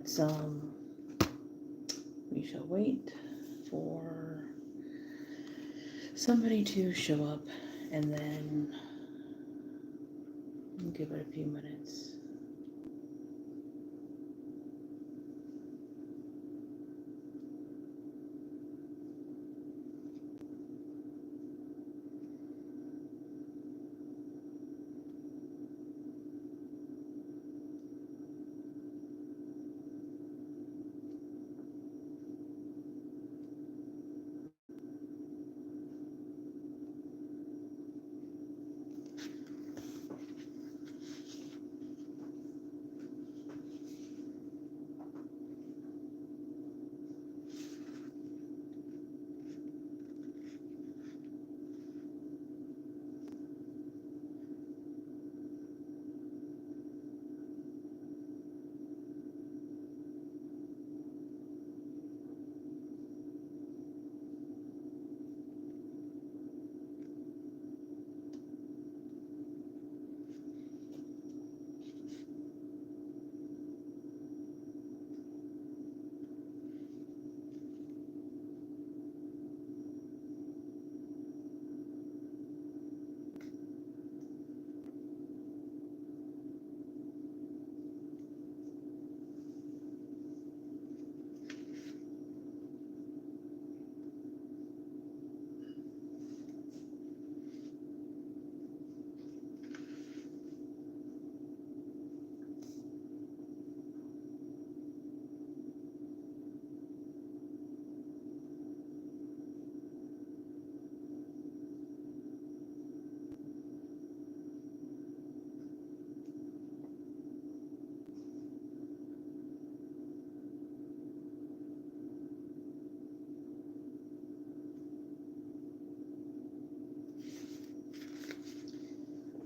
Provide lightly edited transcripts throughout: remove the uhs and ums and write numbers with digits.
let's we shall wait for somebody to show up and then give it a few minutes.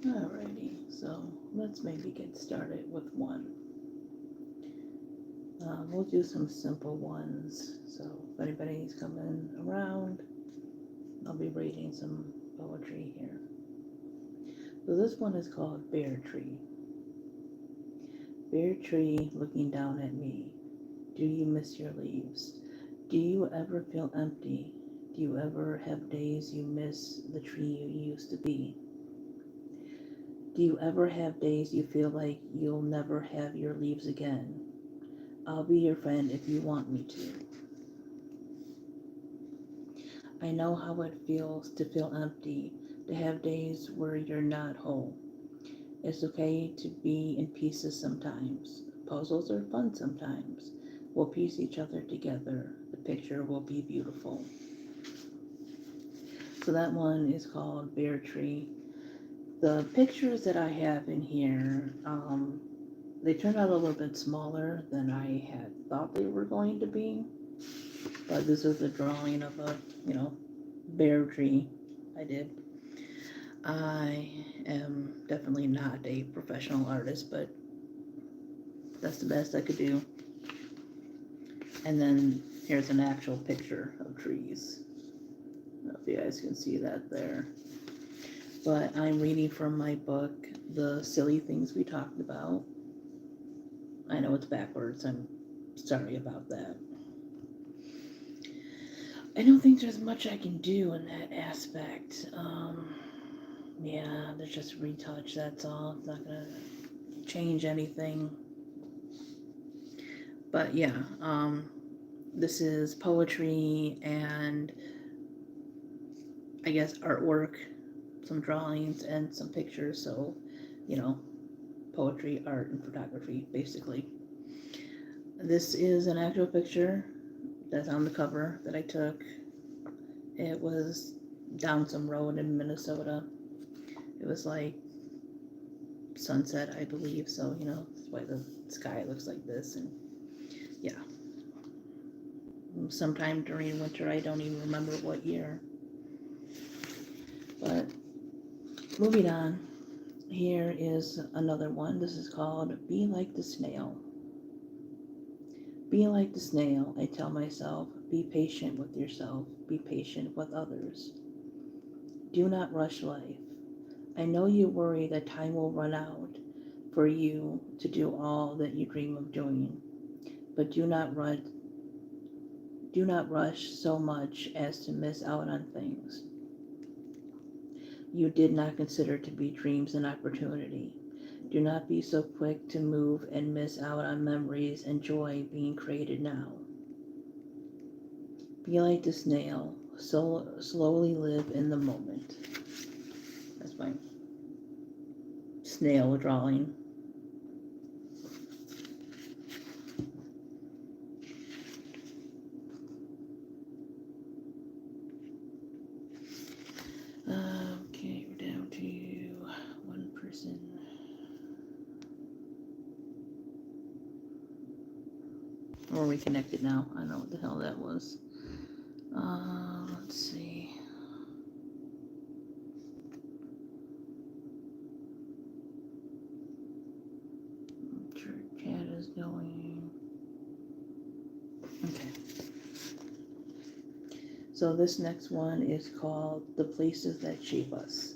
Alrighty, so let's maybe get started with one. We'll do some simple ones. So if anybody's coming around, I'll be reading some poetry here. So this one is called Bare Tree. Bare tree looking down at me. Do you miss your leaves? Do you ever feel empty? Do you ever have days you miss the tree you used to be? Do you ever have days you feel like you'll never have your leaves again? I'll be your friend if you want me to. I know how it feels to feel empty, to have days where you're not whole. It's okay to be in pieces sometimes. Puzzles are fun sometimes. We'll piece each other together. The picture will be beautiful. So that one is called Bare Tree. The pictures that I have in here, they turned out a little bit smaller than I had thought they were going to be. But this is a drawing of a, bare tree I did. I am definitely not a professional artist, but that's the best I could do. And then here's an actual picture of trees. I don't know if you guys can see that there. But I'm reading from my book, The Silly Things We Talked About. I know it's backwards. I'm sorry about that. I don't think there's much I can do in that aspect. Yeah, there's just retouch, that's all. It's not gonna change anything. But yeah, this is poetry and I guess artwork, some drawings and some pictures. So, poetry, art, and photography, basically. This is an actual picture that's on the cover that I took. It was down some road in Minnesota. It was like sunset, I believe. So, that's why the sky looks like this. And yeah, sometime during winter, I don't even remember what year. But moving on, here is another one. This is called Be Like the Snail. Be like the snail, I tell myself. Be patient with yourself. Be patient with others. Do not rush life. I know you worry that time will run out for you to do all that you dream of doing. but do not rush so much as to miss out on things you did not consider to be dreams and opportunity. Do not be so quick to move and miss out on memories and joy being created now. Be like the snail, so slowly live in the moment. That's my snail drawing. Okay, we're down to one person. Or we connected now. I don't know what the hell that was. Let's see. Sure, chat is going. Okay. So this next one is called The Places That Shape Us.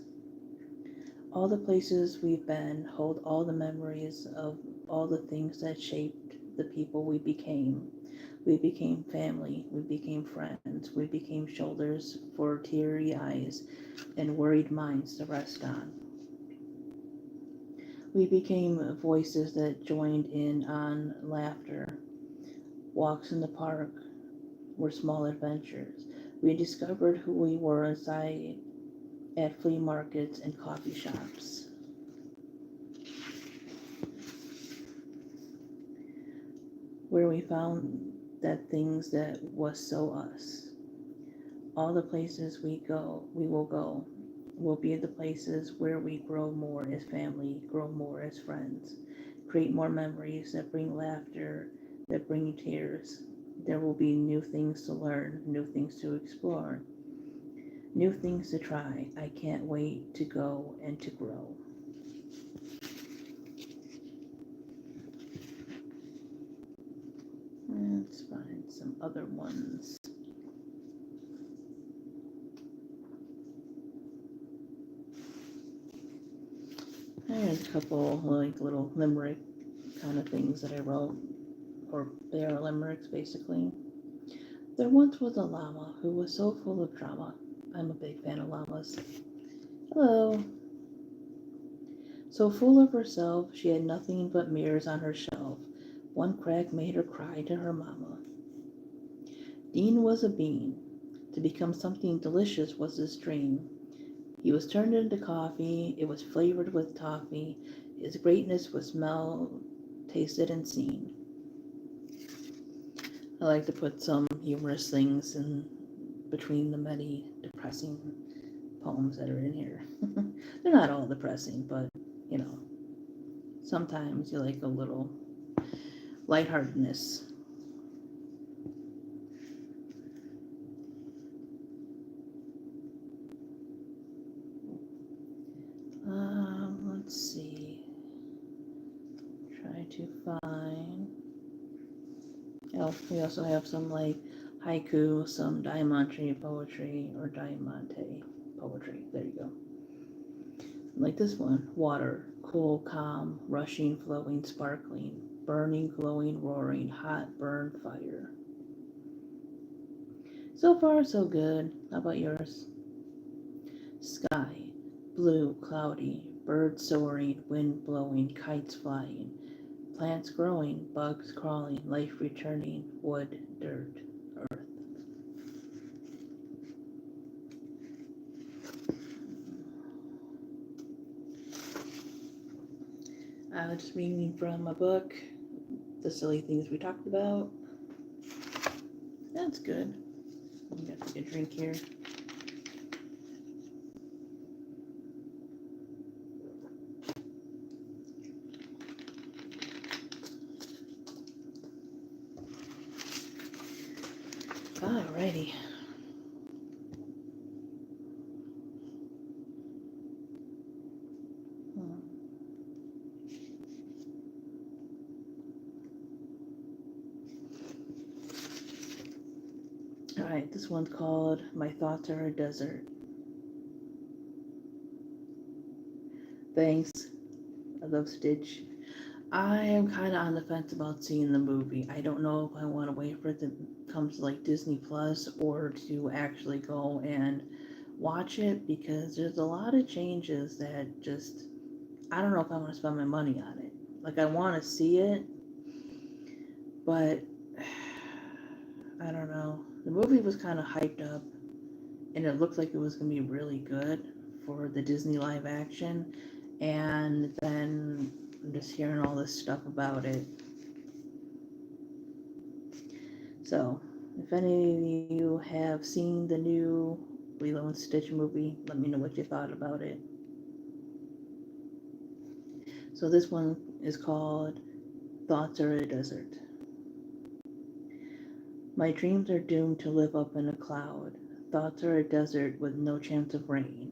All the places we've been hold all the memories of all the things that shaped the people we became. We became family, we became friends, we became shoulders for teary eyes and worried minds to rest on. We became voices that joined in on laughter. Walks in the park were small adventures. We discovered who we were inside at flea markets and coffee shops. Where we found that things that was so us. All the places we will go, will be the places where we grow more as family, grow more as friends, create more memories that bring laughter, that bring tears. There will be new things to learn, new things to explore, new things to try. I can't wait to go and to grow. Let's find some other ones. There's a couple like little limerick kind of things that I wrote, or they are limericks basically. There once was a llama who was so full of drama. I'm a big fan of llamas. Hello. So full of herself, she had nothing but mirrors on her shelf. One crack made her cry to her mama. Dean was a bean. To become something delicious was his dream. He was turned into coffee. It was flavored with toffee. His greatness was smelled, tasted, and seen. I like to put some humorous things in between the many depressing poems that are in here. They're not all depressing, but you know, sometimes you like a little lightheartedness. Let's see. Try to find. Oh, we also have some like haiku, some diamante poetry, or diamante poetry. There you go. Like this one: water, cool, calm, rushing, flowing, sparkling, burning, glowing, roaring, hot, burn, fire. So far, so good. How about yours? Sky, blue, cloudy, birds soaring, wind blowing, kites flying, plants growing, bugs crawling, life returning, wood, dirt, earth. I was just reading from a book, The Silly Things We Talked About. That's good. I'm gonna take a drink here. Alrighty. Alright, this one's called My Thoughts Are a Desert. Thanks. I love Stitch. I am kind of on the fence about seeing the movie. I don't know if I want to wait for it to come to like Disney Plus or to actually go and watch it because there's a lot of changes that just I don't know if I want to spend my money on it. Like I want to see it, but I don't know. The movie was kind of hyped up and it looked like it was going to be really good for the Disney live action. And then I'm just hearing all this stuff about it. So, if any of you have seen the new Lilo and Stitch movie, let me know what you thought about it. So, this one is called Thoughts Are a Desert. My dreams are doomed to live up in a cloud. Thoughts are a desert with no chance of rain.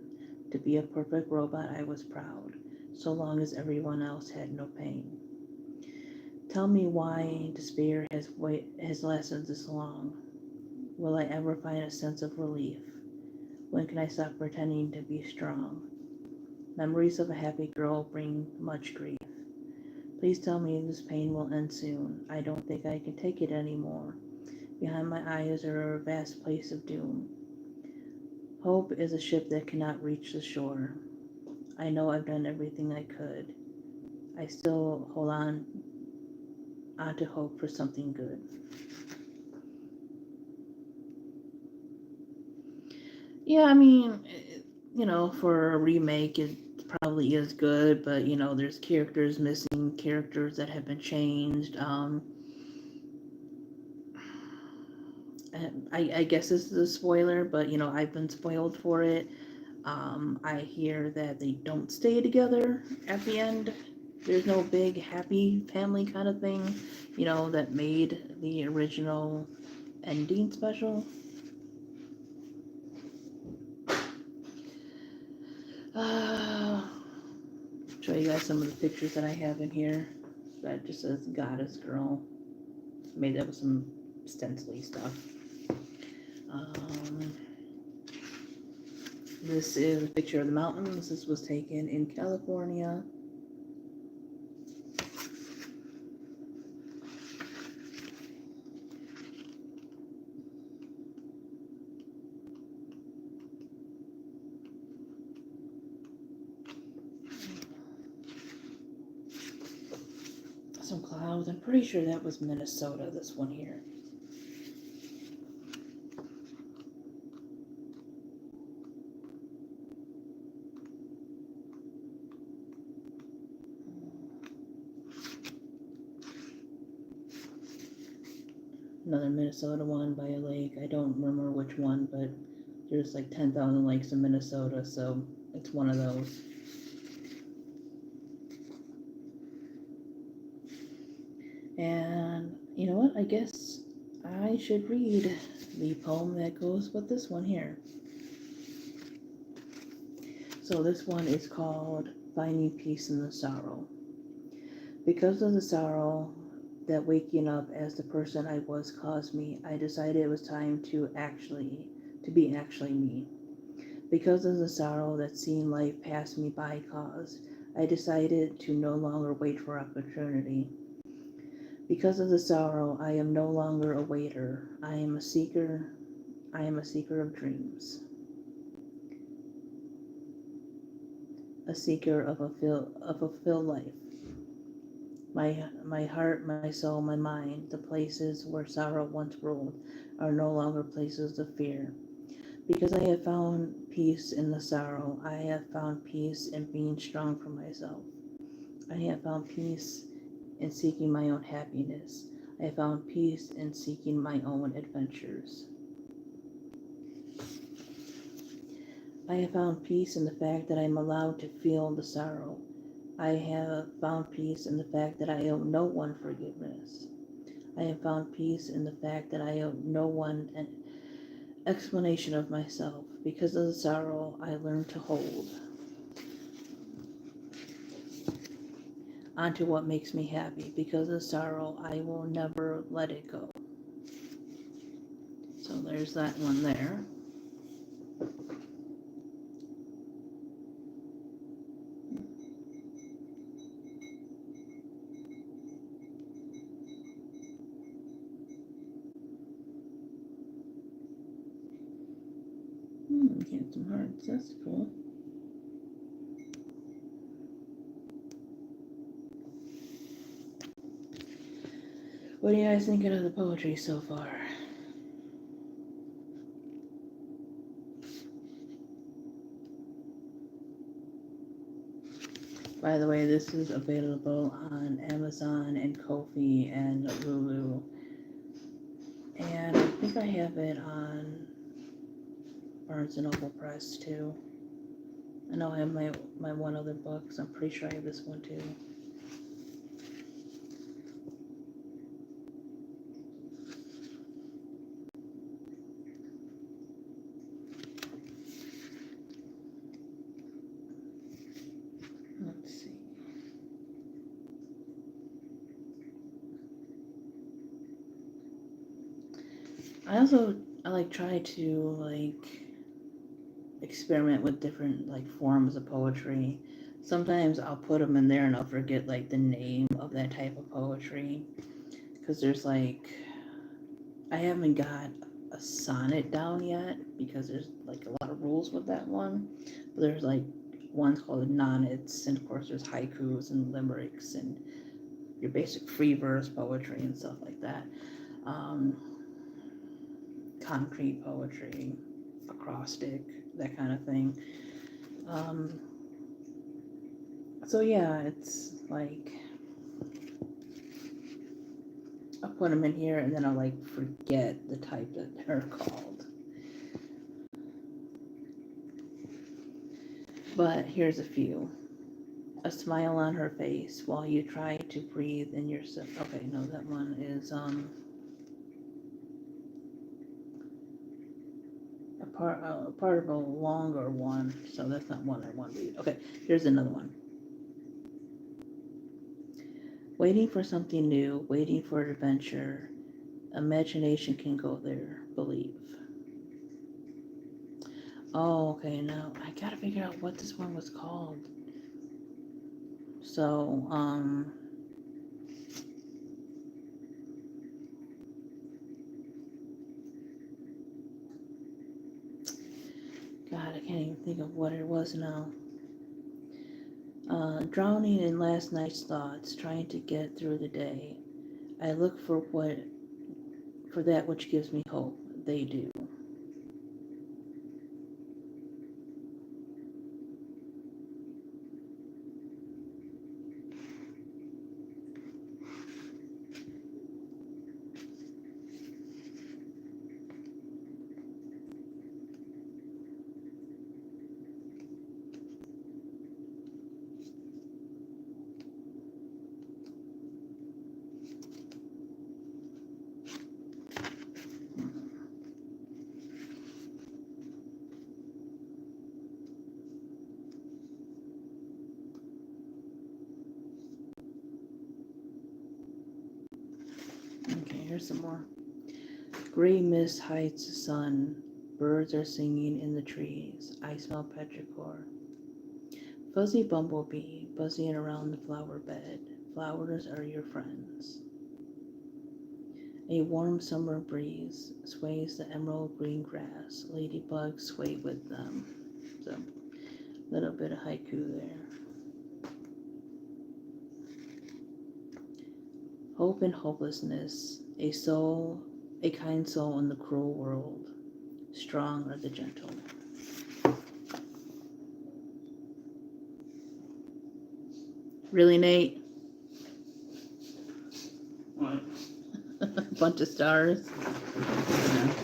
To be a perfect robot, I was proud, so long as everyone else had no pain. Tell me why despair has lasted this long. Will I ever find a sense of relief? When can I stop pretending to be strong? Memories of a happy girl bring much grief. Please tell me this pain will end soon. I don't think I can take it anymore. Behind my eyes are a vast place of doom. Hope is a ship that cannot reach the shore. I know I've done everything I could. I still hold on to hope for something good. Yeah, I mean, for a remake, it probably is good, but there's characters missing, characters that have been changed. I guess this is a spoiler, but I've been spoiled for it. I hear that they don't stay together at the end. There's no big happy family kind of thing, that made the original ending special. Uh, show you guys some of the pictures that I have in here. That just says Goddess Girl. Made that with some stencily stuff. Um, this is a picture of the mountains. This was taken in California. Some clouds. I'm pretty sure that was Minnesota, this one here. Another Minnesota one by a lake. I don't remember which one, but there's like 10,000 lakes in Minnesota, so it's one of those. And you know what? I guess I should read the poem that goes with this one here. So this one is called Finding Peace in the Sorrow. Because of the sorrow that waking up as the person I was caused me, I decided it was time to be actually me. Because of the sorrow that seeing life pass me by caused, I decided to no longer wait for opportunity. Because of the sorrow, I am no longer a waiter. I am a seeker. I am a seeker of dreams. A seeker of a fulfilled life. My heart, my soul, my mind, the places where sorrow once ruled, are no longer places of fear. Because I have found peace in the sorrow, I have found peace in being strong for myself. I have found peace in seeking my own happiness. I have found peace in seeking my own adventures. I have found peace in the fact that I am allowed to feel the sorrow. I have found peace in the fact that I owe no one forgiveness. I have found peace in the fact that I owe no one an explanation of myself. Because of the sorrow, I learned to hold onto what makes me happy. Because of sorrow, I will never let it go. So there's that one there. Handsome Hearts. That's cool. What are you guys thinking of the poetry so far? By the way, this is available on Amazon and Ko-fi and Lulu. And I think I have it on Barnes & Noble Press too. I know I have my one other book, so I'm pretty sure I have this one too. Let's see. I like try to like experiment with different like forms of poetry. Sometimes I'll put them in there and I'll forget like the name of that type of poetry, because there's like, I haven't got a sonnet down yet because there's like a lot of rules with that one. But there's like one's called nonnets, and of course there's haikus and limericks and your basic free verse poetry and stuff like that. Concrete poetry, acrostic, that kind of thing. So yeah, it's like I'll put them in here and then I'll like forget the type that they're called. But here's a few. A smile on her face while you try to breathe in yourself. Okay, no, that one is a part of a longer one, so that's not one I want to read. Okay, here's another one. Waiting for something new, waiting for adventure. Imagination can go there, believe. Oh, okay, now I gotta figure out what this one was called. So, God, I can't even think of what it was now. Drowning in last night's thoughts, trying to get through the day. I look for that which gives me hope. They do. Okay, here's some more. Gray mist hides the sun. Birds are singing in the trees. I smell petrichor. Fuzzy bumblebee buzzing around the flower bed. Flowers are your friends. A warm summer breeze sways the emerald green grass. Ladybugs sway with them. So, a little bit of haiku there. Hope and hopelessness. A kind soul in the cruel world. Strong are the gentle. Really, Nate? What? A bunch of stars.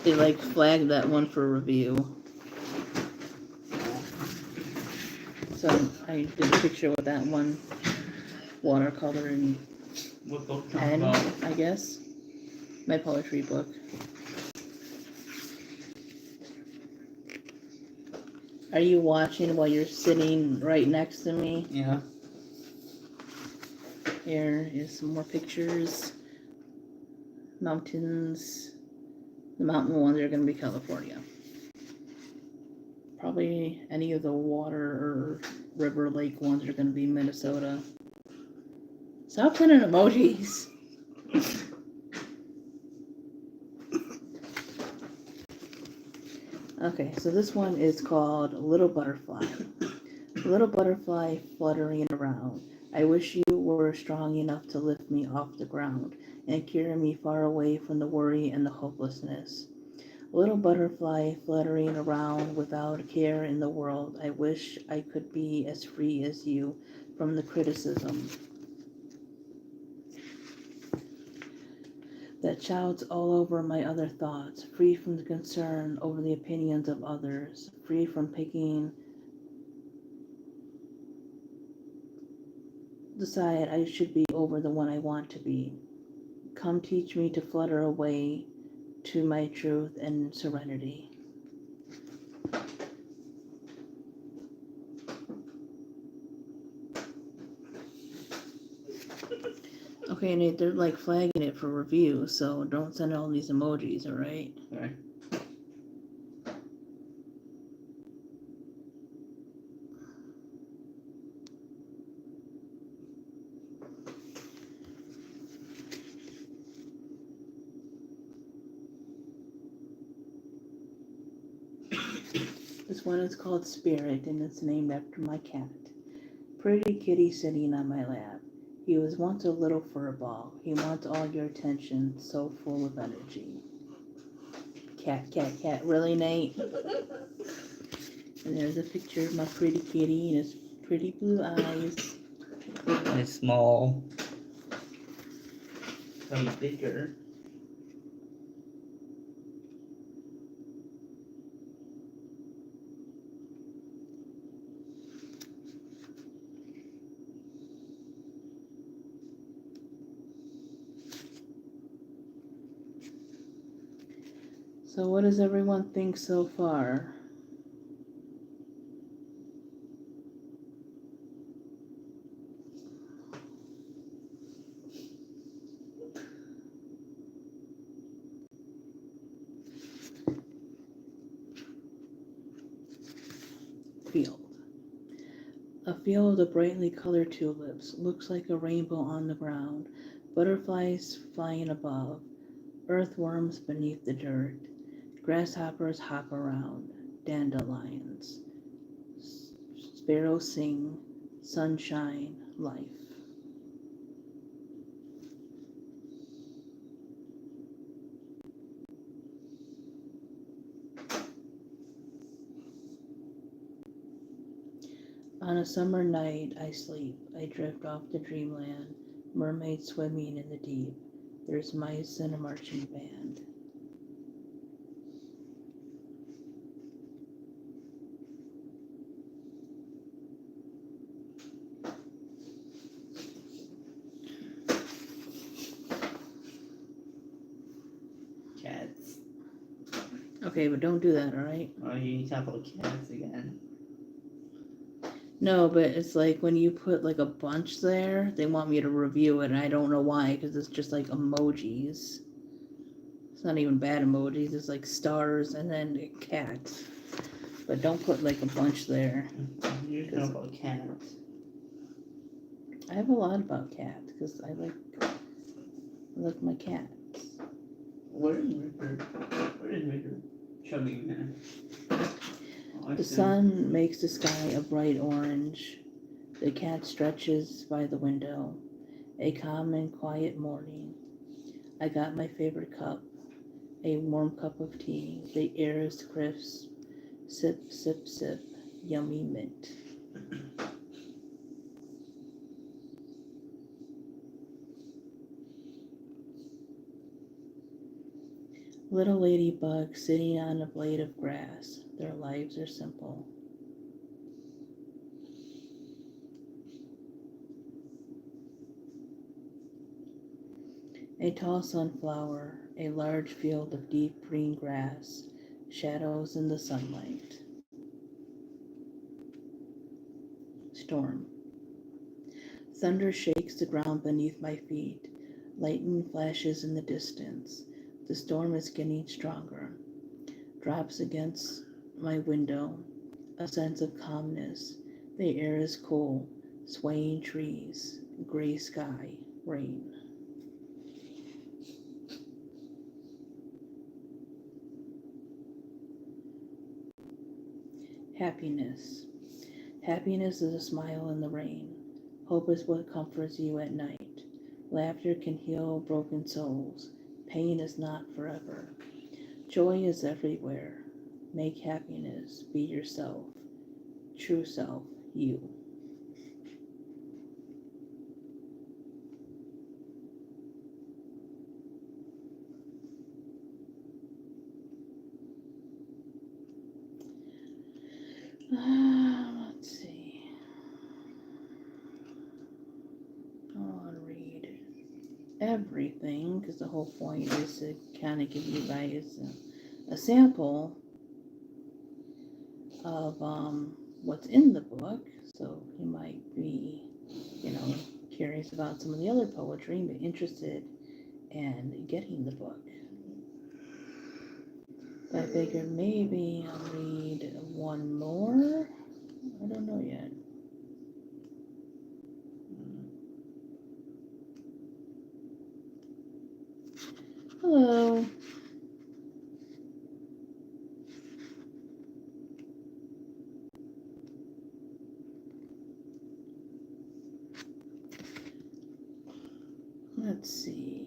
They like flagged that one for review. So I did a picture with that one watercolor and What book pen, about? I guess. My poetry book. Are you watching while you're sitting right next to me? Yeah. Here is some more pictures. Mountains. The mountain ones are going to be California. Probably any of the water or river lake ones are going to be Minnesota. Stop sending emojis. Okay, so this one is called Little Butterfly. Little butterfly fluttering around. I wish you were strong enough to lift me off the ground and carry me far away from the worry and the hopelessness. Little butterfly fluttering around without a care in the world. I wish I could be as free as you from the criticism that shouts all over my other thoughts, free from the concern over the opinions of others, free from picking the side I should be over the one I want to be. Come teach me to flutter away to my truth and serenity. Okay, Nate, they're like flagging it for review, so don't send all these emojis, alright? Sorry. This one is called Spirit, and it's named after my cat. Pretty kitty sitting on my lap. He was once a little fur ball. He wants all your attention, so full of energy. Cat, cat, cat. Really, Nate? And there's a picture of my pretty kitty and his pretty blue eyes. My small. Some bigger. So what does everyone think so far? Field. A field of brightly colored tulips looks like a rainbow on the ground. Butterflies flying above. Earthworms beneath the dirt. Grasshoppers hop around. Dandelions. Sparrows sing. Sunshine. Life. On a summer night, I sleep. I drift off to dreamland. Mermaids swimming in the deep. There's mice and a marching band. Cats. Okay, but don't do that, alright? Oh, you talk about cats again. No, but it's like when you put like a bunch there, they want me to review it, and I don't know why, because it's just like emojis. It's not even bad emojis, it's like stars and then a cat. But don't put like a bunch there. You talk about cats. I have a lot about cats, because I like my cats. Where is River? Where is River? Show me, man. Oh, The sun makes the sky a bright orange. The cat stretches by the window. A calm and quiet morning. I got my favorite cup, a warm cup of tea. The air is crisp. Sip, sip, sip. Yummy mint. Little ladybugs sitting on a blade of grass. Their lives are simple. A tall sunflower, a large field of deep green grass, shadows in the sunlight. Storm. Thunder shakes the ground beneath my feet. Lightning flashes in the distance. The storm is getting stronger. Drops against my window. A sense of calmness. The air is cool. Swaying trees. Gray sky. Rain. Happiness. Happiness is a smile in the rain. Hope is what comforts you at night. Laughter can heal broken souls. Pain is not forever. Joy is everywhere. Make happiness. Be yourself. True self. You. Let's see. I want to read everything because the whole point is to kind of give you guys a sample of what's in the book. So you might be, curious about some of the other poetry, but interested in getting the book. I figured maybe I'll read one more. I don't know yet. Hello. Let's see.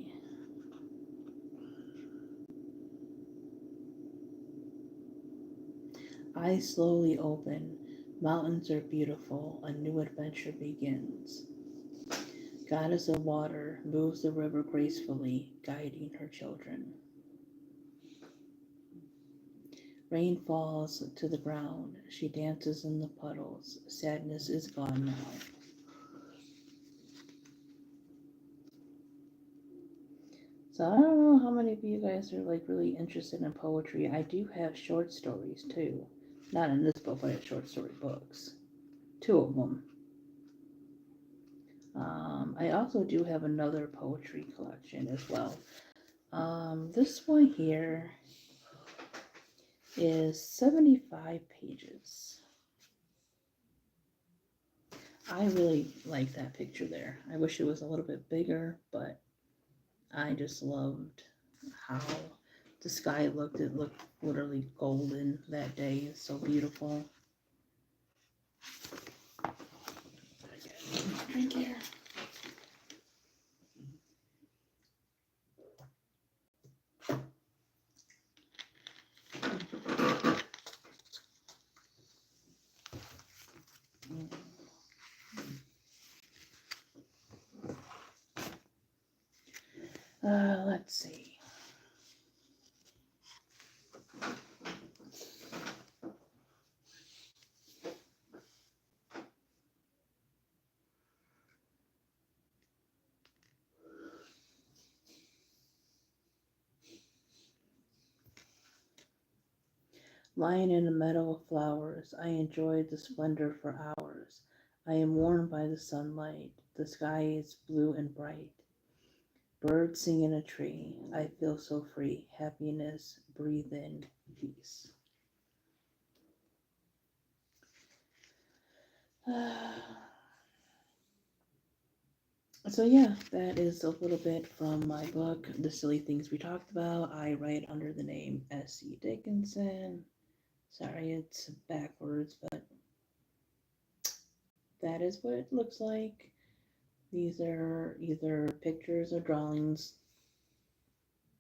Eyes slowly open. Mountains are beautiful. A new adventure begins. Goddess of water moves the river gracefully, guiding her children. Rain falls to the ground. She dances in the puddles. Sadness is gone now. So I don't know how many of you guys are like really interested in poetry. I do have short stories too. Not in this book, but I have short story books. 2 of them. I also do have another poetry collection as well. This one here is 75 pages. I really like that picture there. I wish it was a little bit bigger, but I just loved how the sky looked. It looked literally golden that day. It's so beautiful. Drink here. Let's see. Lying in a meadow of flowers, I enjoyed the splendor for hours. I am warmed by the sunlight. The sky is blue and bright. Birds sing in a tree. I feel so free. Happiness, breathe in peace. So yeah, that is a little bit from my book, The Silly Things We Talked About. I write under the name S.C. Dickinson. Sorry, it's backwards, but that is what it looks like. These are either pictures or drawings,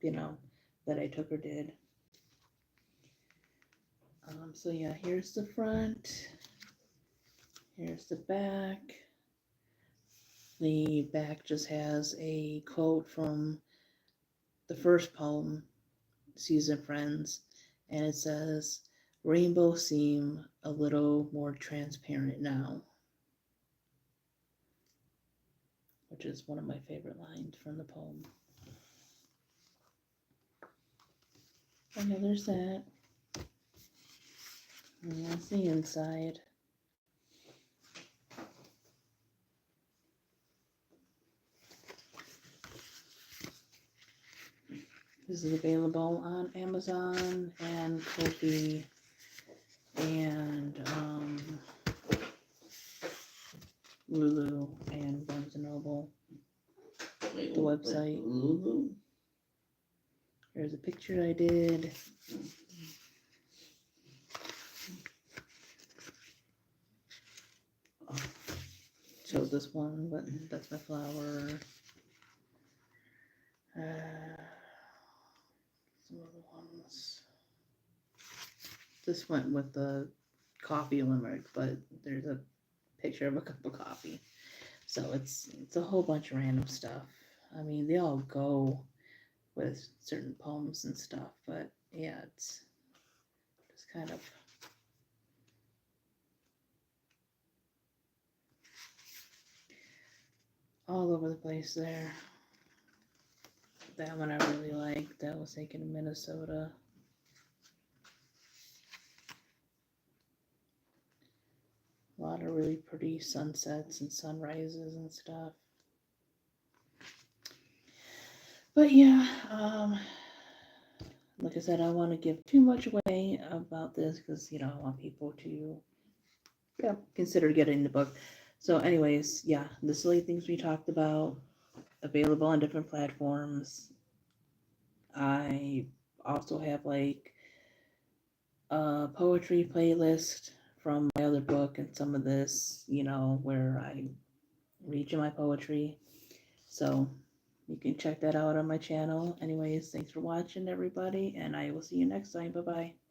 that I took or did. So yeah, here's the front. Here's the back. The back just has a quote from the first poem, Season Friends, and it says, "Rainbows seem a little more transparent now," which is one of my favorite lines from the poem. Okay, there's that. And that's the inside. This is available on Amazon and Ko-fi and Lulu and Barnes & Noble. The website. Lulu? There's a picture I did. this one, but that's my flower. Some other ones. This went with the coffee limerick, but there's a picture of a cup of coffee. So it's a whole bunch of random stuff. I mean, they all go with certain poems and stuff, but yeah, it's just kind of all over the place there. That one I really liked. That was taken in Minnesota. A lot of really pretty sunsets and sunrises and stuff. But yeah, like I said, I want to give too much away about this because, you know, I want people to consider getting the book. So anyways, yeah, the silly things we talked about, available on different platforms. I also have like a poetry playlist from my other book and some of this, you know, where I read you my poetry. So you can check that out on my channel. Anyways, thanks for watching, everybody, and I will see you next time. Bye bye.